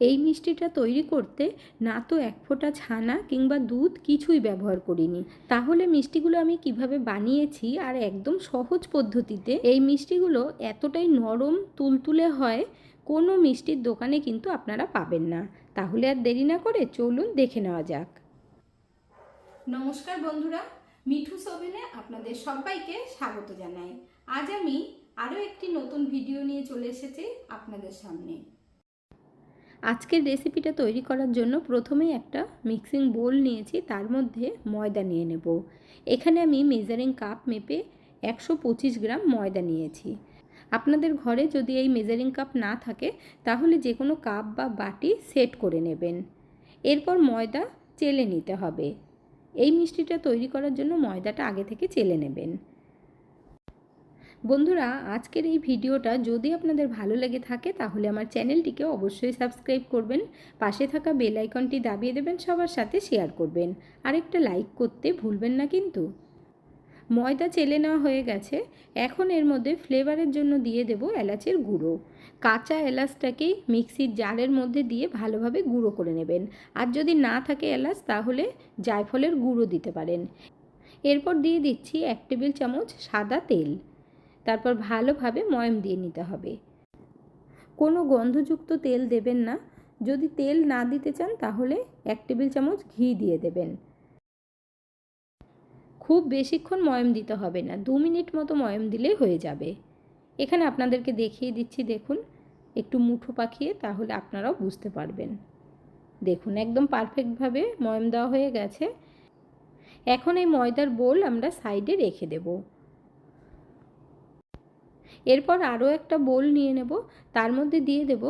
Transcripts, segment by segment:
এই মিষ্টিটা তৈরি করতে না তো এক ফোঁটা ছানা কিংবা দুধ কিছুই ব্যবহার করিনি। তাহলে মিষ্টিগুলো আমি কিভাবে বানিয়েছি আর একদম সহজ পদ্ধতিতে এই মিষ্টিগুলো এতটাই নরম তুলতুলে হয়, কোনো মিষ্টির দোকানে কিন্তু আপনারা পাবেন না। তাহলে আর দেরি না করে চলুন দেখে নেওয়া যাক। নমস্কার বন্ধুরা, মিঠুস ওভেনে আপনাদের সবাইকে স্বাগত জানাই। আজ আমি আরও একটি নতুন ভিডিও নিয়ে চলে এসেছি আপনাদের সামনে। আজকের রেসিপিটা তৈরি করার জন্য প্রথমেই একটা মিক্সিং বোল নিয়েছি, তার মধ্যে ময়দা নিয়ে নেব। এখানে আমি মেজারিং কাপ মেপে 125 গ্রাম ময়দা নিয়েছি। আপনাদের ঘরে যদি এই মেজারিং কাপ না থাকে তাহলে যে কোনো কাপ বা বাটি সেট করে নেবেন। এরপর ময়দা চেলে নিতে হবে। এই মিষ্টিটা তৈরি করার জন্য ময়দাটা আগে থেকে চেলে নেবেন। বন্ধুরা, আজকের এই ভিডিওটা যদি আপনাদের ভালো লেগে থাকে তাহলে আমার চ্যানেলটিকে অবশ্যই সাবস্ক্রাইব করবেন, পাশে থাকা বেল আইকনটি দাবিয়ে দেবেন, সবার সাথে শেয়ার করবেন, আর একটা লাইক করতে ভুলবেন না কিন্তু। ময়দা চেলে নেওয়া হয়ে গেছে। এখন এর মধ্যে ফ্লেভারের জন্য দিয়ে দেব এলাচের গুঁড়ো। কাঁচা এলাচটাকেই মিক্সির জারের মধ্যে দিয়ে ভালোভাবে গুঁড়ো করে নেবেন। আর যদি না থাকে এলাচ তাহলে জায়ফলের গুঁড়ো দিতে পারেন। এরপর দিয়ে দিচ্ছি 1 টেবিল চামচ সাদা তেল। তারপর ভালোভাবে ময়াম দিয়ে নিতে হবে। কোনো গন্ধযুক্ত তেল দেবেন না। যদি তেল না দিতে চান তাহলে 1 টেবিল চামচ ঘি দিয়ে দেবেন। খুব বেশিক্ষণ ময়াম দিতে হবে না, 2 মিনিট মতো ময়াম দিলেই হয়ে যাবে। এখানে আপনাদেরকে দেখিয়ে দিচ্ছি, দেখুন একটু মুঠো পাকিয়ে, তাহলে আপনারাও বুঝতে পারবেন। দেখুন একদম পারফেক্টভাবে ময়াম দেওয়া হয়ে গেছে। এখন এই ময়দার বোল আমরা সাইডে রেখে দেব। এরপর আরও একটা বোল নিয়ে নেব, তার মধ্যে দিয়ে দেব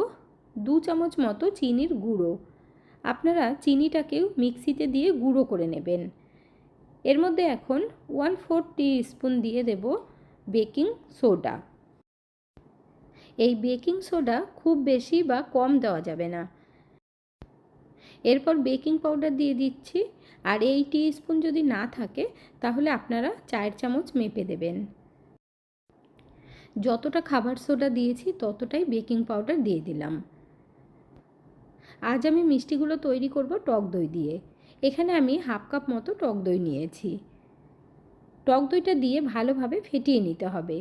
2 চামচ মতো চিনির গুঁড়ো। আপনারা চিনিটাকেও মিক্সিতে দিয়ে গুঁড়ো করে নেবেন। এর মধ্যে এখন 1/4 টিস্পুন দিয়ে দেব বেকিং সোডা। এই বেকিং সোডা খুব বেশি বা কম দেওয়া যাবে না। এরপর বেকিং পাউডার দিয়ে দিচ্ছি, আর এই টিস্পুন যদি না থাকে তাহলে আপনারা 4 চামচ মেপে দেবেন। যতটা খাবার সোডা দিয়েছি ততটাই বেকিং পাউডার দিয়ে দিলাম। আজ আমি মিষ্টিগুলো তৈরি করব টক দই দিয়ে। এখানে আমি 1/2 কাপ মতো টক দই নিয়েছি। টক দইটা দিয়ে ভালোভাবে ফেটিয়ে নিতে হবে।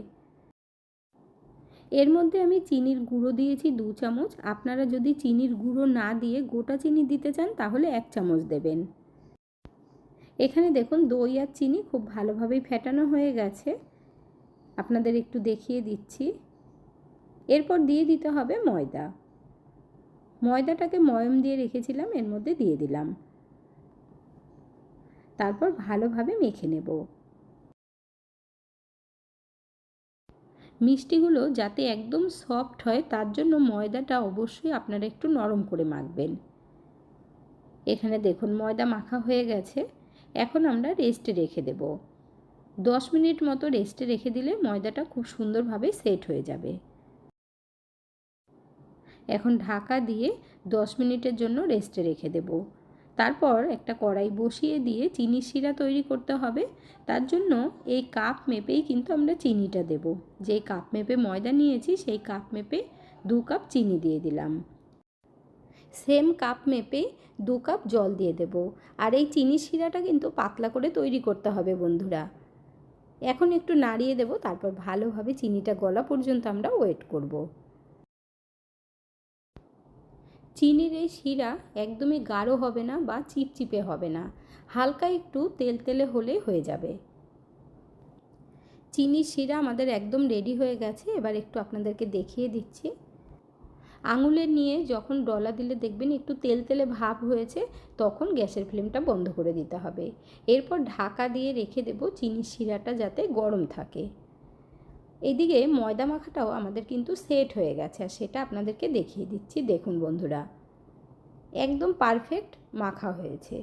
এর মধ্যে আমি চিনির গুঁড়ো দিয়েছি 2 চামচ। আপনারা যদি চিনির গুঁড়ো না দিয়ে গোটা চিনি দিতে চান তাহলে 1 চামচ দেবেন। এখানে দেখুন দই আর চিনি খুব ভালোভাবেই ফেটানো হয়ে গেছে। আপনাদের একটু দেখিয়ে দিচ্ছি। এরপর দিয়ে দিতে হবে ময়দা। ময়দাটাকে ময়াম দিয়ে রেখেছিলাম, এর মধ্যে দিয়ে দিলাম। তারপর ভালোভাবে মেখে নেব। মিষ্টিগুলো যাতে একদম সফট হয় তার জন্য ময়দাটা অবশ্যই আপনারা একটু নরম করে মাখবেন। এখানে দেখুন ময়দা মাখা হয়ে গেছে। এখন আমরা রেস্টে রেখে দেব। 10 মিনিট মতো রেস্টে রেখে দিলে ময়দাটা খুব সুন্দরভাবে সেট হয়ে যাবে। এখন ঢাকা দিয়ে 10 মিনিটের জন্য রেস্টে রেখে দেব। তারপর একটা কড়াই বসিয়ে দিয়ে চিনির শিরা তৈরি করতে হবে। তার জন্য এই কাপ মেপেই কিন্তু আমরা চিনিটা দেব। যেই কাপ মেপে ময়দা নিয়েছি সেই কাপ মেপে 2 কাপ চিনি দিয়ে দিলাম। সেম কাপ মেপেই 2 কাপ জল দিয়ে দেব। আর এই চিনির শিরাটা কিন্তু পাতলা করে তৈরি করতে হবে বন্ধুরা। এখন একটু নাড়িয়ে দেব, তারপর ভালোভাবে চিনিটা গলা পর্যন্ত আমরা ওয়েট করব। চিনির এই শিরা একদমই গাঢ় হবে না বা চিপচিপে হবে না, হালকা একটু তেলতেলে হলে হয়ে যাবে। চিনির শিরা আমাদের একদম রেডি হয়ে গেছে। এবার একটু আপনাদেরকে দেখিয়ে দিচ্ছি। আঙুলে নিয়ে যখন ডলা দিলে দেখবেন একটু তেলতেলে ভাব হয়েছে, তখন গ্যাসের ফ্লেমটা বন্ধ করে দিতে হবে। এরপর ঢাকা দিয়ে রেখে দেব চিনির শিরাটা যাতে গরম থাকে। এদিকে ময়দা মাখাটাও আমাদের কিন্তু সেট হয়ে গেছে, আর সেটা আপনাদেরকে দেখিয়ে দিচ্ছি। দেখুন বন্ধুরা, একদম পারফেক্ট মাখা হয়েছে।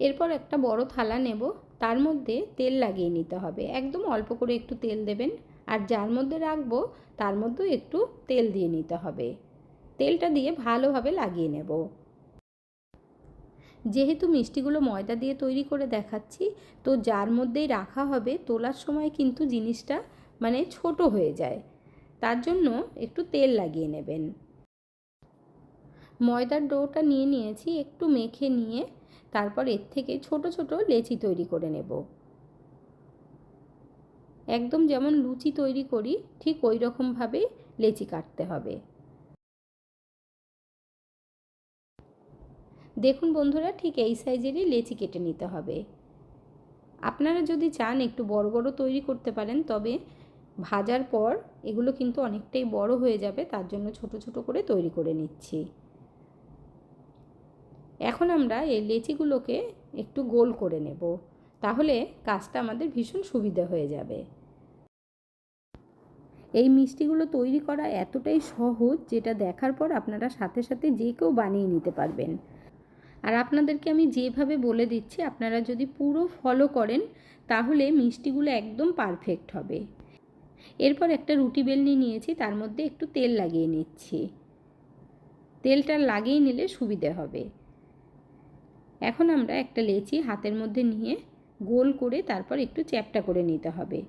এরপর একটা বড় থালা নেব, তার মধ্যে তেল লাগিয়ে নিতে হবে। একদম অল্প করে একটু তেল দেবেন, আর যার মধ্যে রাখবো তার মধ্যেও একটু তেল দিয়ে নিতে হবে। তেলটা দিয়ে ভালোভাবে লাগিয়ে নেব। যেহেতু মিষ্টিগুলো ময়দা দিয়ে তৈরি করে দেখাচ্ছি, তো যার মধ্যেই রাখা হবে তোলার সময় কিন্তু জিনিসটা ছোট হয়ে যায়, তার জন্য একটু তেল লাগিয়ে নেবেন। ময়দার ডোটা নিয়ে নিয়েছি, একটু মেখে নিয়ে তারপর এর থেকে ছোট ছোট লেচি তৈরি করে নেব। একদম যেমন লুচি তৈরি করি ঠিক ওই রকমভাবেই লেচি কাটতে হবে। দেখুন বন্ধুরা, ঠিক এই সাইজেরই লেচি কেটে নিতে হবে। আপনারা যদি চান একটু বড় বড় তৈরি করতে পারেন, তবে ভাজার পর এগুলো কিন্তু অনেকটাই বড় হয়ে যাবে, তার জন্য ছোট ছোট করে তৈরি করে নিচ্ছি। এখন আমরা এই লেচিগুলোকে একটু গোল করে নেব, তাহলে কাজটা আমাদের ভীষণ সুবিধা হয়ে যাবে। এই মিষ্টিগুলো তৈরি করা এতটাই সহজ, যেটা দেখার পর আপনারা সাথে সাথে যে কেউ বানিয়ে নিতে পারবেন। আর আপনাদেরকে আমি যেভাবে বলে দিচ্ছি আপনারা যদি পুরো ফলো করেন তাহলে মিষ্টিগুলো একদম পারফেক্ট হবে। এরপর একটা রুটি বেলনি নিয়েছি, তার মধ্যে একটু তেল লাগিয়ে নিচ্ছি। তেলটা লাগিয়ে নিলে সুবিধে হবে। এখন আমরা একটা লেচি হাতের মধ্যে নিয়ে গোল করে তারপর একটু চ্যাপ্টা করে নিতে হবে।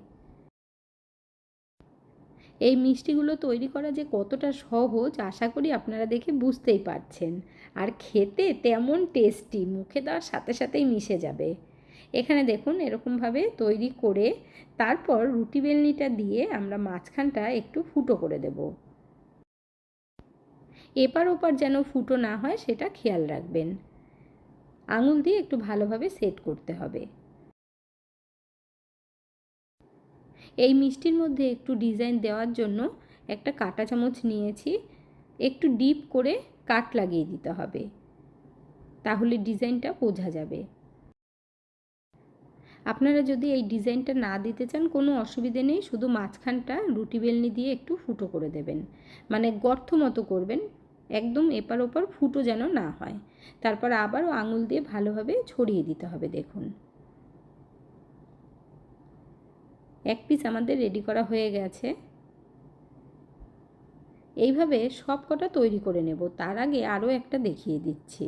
এই মিষ্টিগুলো তৈরি করা যে কতটা সহজ আশা করি আপনারা দেখে বুঝতেই পারছেন। আর খেতে তেমন টেস্টি, মুখে দেওয়ার সাথে সাথেই মিশে যাবে। এখানে দেখুন এরকমভাবে তৈরি করে তারপর রুটি বেলনিটা দিয়ে আমরা মাঝখানটা একটু ফুটো করে দেব। এপার ওপার যেন ফুটো না হয় সেটা খেয়াল রাখবেন। আঙুল দিয়ে একটু ভালোভাবে সেট করতে হবে। এই মিষ্টির মধ্যে একটু ডিজাইন দেওয়ার জন্য একটা কাঁটা চামচ নিয়েছি, একটু ডিপ করে কাট লাগিয়ে দিতে হবে, তাহলে ডিজাইনটা বোঝা যাবে। আপনারা যদি এই ডিজাইনটা না দিতে চান কোনো অসুবিধে নেই, শুধু মাঝখানটা রুটি বেলনি দিয়ে একটু ফুটো করে দেবেন, মানে গর্ত মতো করবেন, একদম এপার ওপার ফুটো যেন না হয়। তারপর আবারও আঙুল দিয়ে ভালোভাবে ছড়িয়ে দিতে হবে। দেখুন এক পিস আমাদের রেডি করা হয়ে গেছে। এইভাবে সব কটা তৈরি করে নেব। তার আগে আরও একটা দেখিয়ে দিচ্ছি।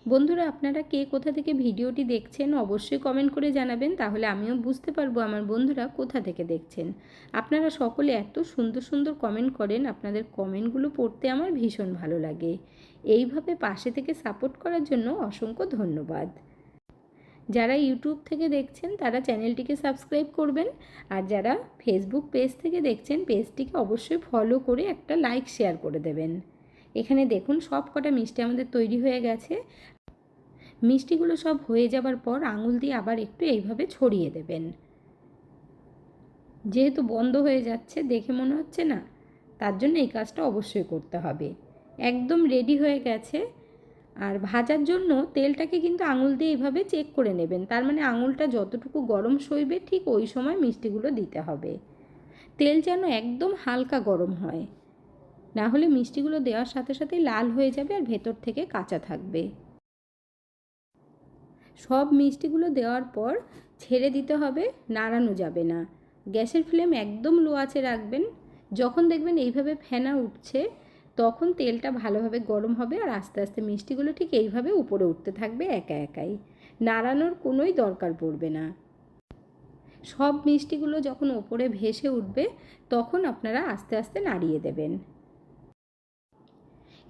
বন্ধুরা, আপনারা কে কোথা থেকে ভিডিওটি দেখছেন অবশ্যই কমেন্ট করে জানাবেন, তাহলে আমিও বুঝতে পারবো আমার বন্ধুরা কোথা থেকে দেখছেন। আপনারা সকলে এত সুন্দর সুন্দর কমেন্ট করেন, আপনাদের কমেন্টগুলো পড়তে আমার ভীষণ ভালো লাগে। এইভাবে পাশে থেকে সাপোর্ট করার জন্য অসংখ্য ধন্যবাদ। যারা ইউটিউব থেকে দেখছেন তারা চ্যানেলটিকে সাবস্ক্রাইব করবেন, আর যারা ফেসবুক পেজ থেকে দেখছেন পেজটিকে অবশ্যই ফলো করে একটা লাইক শেয়ার করে দেবেন। এখানে দেখুন সব কটা মিষ্টি আমাদের তৈরি হয়ে গেছে। মিষ্টিগুলো সব হয়ে যাবার পর আঙুল দিয়ে আবার একটু এইভাবে ছড়িয়ে দেবেন। যেহেতু বন্ধ হয়ে যাচ্ছে দেখে মনে হচ্ছে না, তার জন্য এই কাজটা অবশ্যই করতে হবে। একদম রেডি হয়ে গেছে। আর ভাজার জন্য তেলটাকে কিন্তু আঙুল দিয়ে এইভাবে চেক করে নেবেন, তার মানে আঙুলটা যতটুকু গরম সইবে ঠিক ওই সময় মিষ্টিগুলো দিতে হবে। তেল যেন একদম হালকা গরম হয়, না হলে মিষ্টিগুলো দেওয়ার সাথে সাথে লাল হয়ে যাবে আর ভেতর থেকে কাঁচা থাকবে। সব মিষ্টিগুলো দেওয়ার পর ছেড়ে দিতে হবে, নাড়ানো যাবে না। গ্যাসের ফ্লেম একদম লো আঁচে রাখবেন। যখন দেখবেন এইভাবে ফেনা উঠছে তখন তেলটা ভালোভাবে গরম হবে আর আস্তে আস্তে মিষ্টিগুলো ঠিক এইভাবে উপরে উঠতে থাকবে একা একাই, নাড়ানোর কোনোই দরকার পড়বে না। সব মিষ্টিগুলো যখন ওপরে ভেসে উঠবে তখন আপনারা আস্তে আস্তে নাড়িয়ে দেবেন।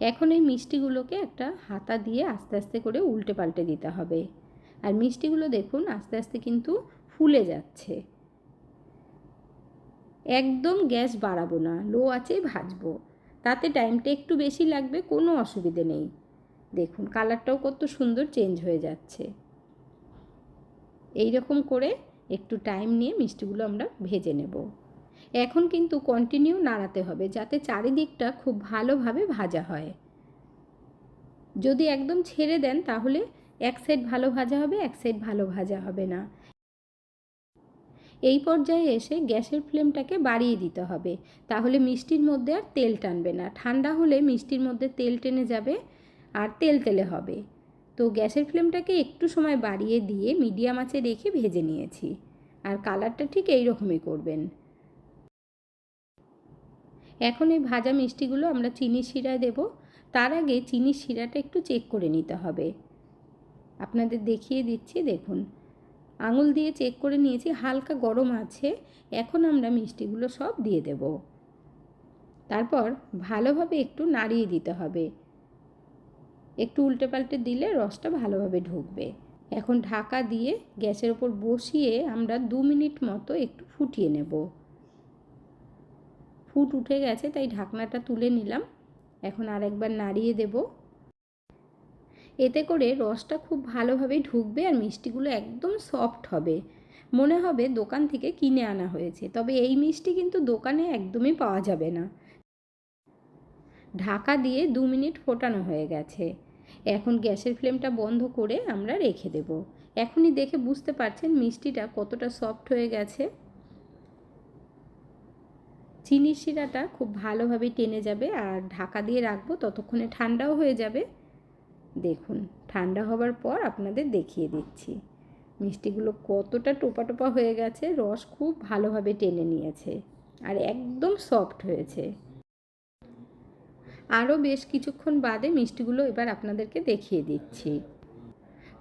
এখন এই মিষ্টিগুলোকে একটা হাতা দিয়ে আস্তে আস্তে করে উল্টে পাল্টে দিতে হবে। আর মিষ্টিগুলো দেখুন আস্তে আস্তে কিন্তু ফুলে যাচ্ছে। একদম গ্যাস বাড়াবো না, লো আঁচেই ভাজবো, তাতে টাইমটা একটু বেশি লাগবে, কোনো অসুবিধে নেই। দেখুন কালারটাও কত সুন্দর চেঞ্জ হয়ে যাচ্ছে। এই রকম করে একটু টাইম নিয়ে মিষ্টিগুলো আমরা ভেজে নেব। এখন কিন্তু কন্টিনিউ নাড়াতে হবে যাতে চারিদিকটা খুব ভালোভাবে ভাজা হয়। যদি একদম ছেড়ে দেন তাহলে এক সাইড ভালো ভাজা হবে, এক সাইড ভালো ভাজা হবে না। এই পর্যায়ে এসে গ্যাসের ফ্লেমটাকে বাড়িয়ে দিতে হবে, তাহলে মিষ্টির মধ্যে আর তেল টানবে না। ঠান্ডা হলে মিষ্টির মধ্যে তেল টেনে যাবে আর তেল তেলে হবে। তো গ্যাসের ফ্লেমটাকে একটু সময় বাড়িয়ে দিয়ে মিডিয়াম আঁচে রেখে ভেজে নিয়েছি। আর কালারটা ঠিক এই রকমই করবেন। এখন এই ভাজা মিষ্টিগুলো আমরা চিনির শিরায় দেব। তার আগে চিনির শিরাটা একটু চেক করে নিতে হবে। আপনাদের দেখিয়ে দিচ্ছি, দেখুন আঙুল দিয়ে চেক করে নিয়েছি, হালকা গরম আছে। এখন আমরা মিষ্টিগুলো সব দিয়ে দেব। তারপর ভালোভাবে একটু নাড়িয়ে দিতে হবে। একটু উল্টে পাল্টে দিলে রসটা ভালোভাবে ঢুকবে। এখন ঢাকা দিয়ে গ্যাসের ওপর বসিয়ে আমরা 2 মিনিট মতো একটু ফুটিয়ে নেব। ফুট উঠে গেছে তাই ঢাকনাটা তুলে নিলাম। এখন আরেকবার নাড়িয়ে দেব। এতে করে রসটা খুব ভালোভাবে ঢুকবে আর মিষ্টিগুলো একদম সফট হবে, মনে হবে দোকান থেকে কিনে আনা হয়েছে। তবে এই মিষ্টি কিন্তু দোকানে একদমই পাওয়া যাবে না। ঢাকা দিয়ে 2 মিনিট ফোটানো হয়ে গেছে। এখন গ্যাসের ফ্লেমটা বন্ধ করে আমরা রেখে দেব। এখনই দেখে বুঝতে পারছেন মিষ্টিটা কতটা সফট হয়ে গেছে। চিনির শিরাটা খুব ভালোভাবে টেনে যাবে আর ঢাকা দিয়ে রাখবো, ততক্ষণে ঠান্ডাও হয়ে যাবে। দেখুন ঠান্ডা হবার পর আপনাদের দেখিয়ে দিচ্ছি মিষ্টিগুলো কতটা টোপা টোপা হয়ে গেছে, রস খুব ভালোভাবে টেনে নিয়েছে আর একদম সফট হয়েছে। আরও বেশ কিছুক্ষণ বাদে মিষ্টিগুলো এবার আপনাদেরকে দেখিয়ে দিচ্ছি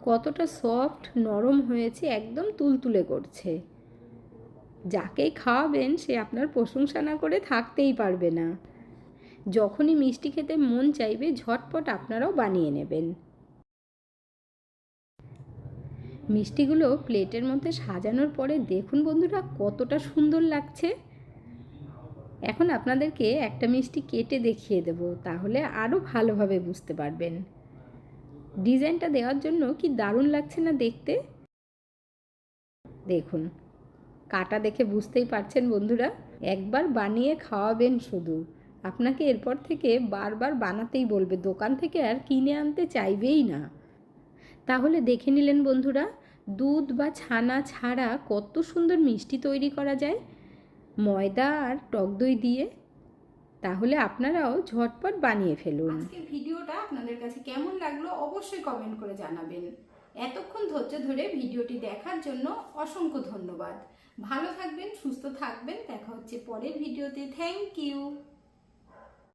কতটা সফট নরম হয়েছে, একদম তুলতুলে করছে। যাকেই খাওয়াবেন সে আপনার প্রশংসা না করে থাকতেই পারবে না। যখনই মিষ্টি খেতে মন চাইবে ঝটপট আপনারাও বানিয়ে নেবেন। মিষ্টিগুলো প্লেটের মধ্যে সাজানোর পরে দেখুন বন্ধুরা কতটা সুন্দর লাগছে। এখন আপনাদেরকে একটা মিষ্টি কেটে দেখিয়ে দেব, তাহলে আরও ভালোভাবে বুঝতে পারবেন। ডিজাইনটা দেওয়ার জন্য কি দারুণ লাগছে না দেখতে। দেখুন কাটা দেখে বুঝতেই পারছেন বন্ধুরা। একবার বানিয়ে খাওয়াবেন শুধু, আপনাকে এরপর থেকে বারবার বানাতেই বলবে, দোকান থেকে আর কিনে আনতে চাইবেই না। তাহলে দেখে নিলেন বন্ধুরা দুধ বা ছানা ছাড়া কত সুন্দর মিষ্টি তৈরি করা যায় ময়দা আর টক দই দিয়ে। তাহলে আপনারাও ঝটপট বানিয়ে ফেলুন। আজকের ভিডিওটা আপনাদের কাছে কেমন লাগলো অবশ্যই কমেন্ট করে জানাবেন। এতক্ষণ ধৈর্য ধরে ভিডিওটি দেখার জন্য অসংখ্য ধন্যবাদ। ভালো থাকবেন, সুস্থ থাকবেন। দেখা হচ্ছে পরের ভিডিওতে। Thank you.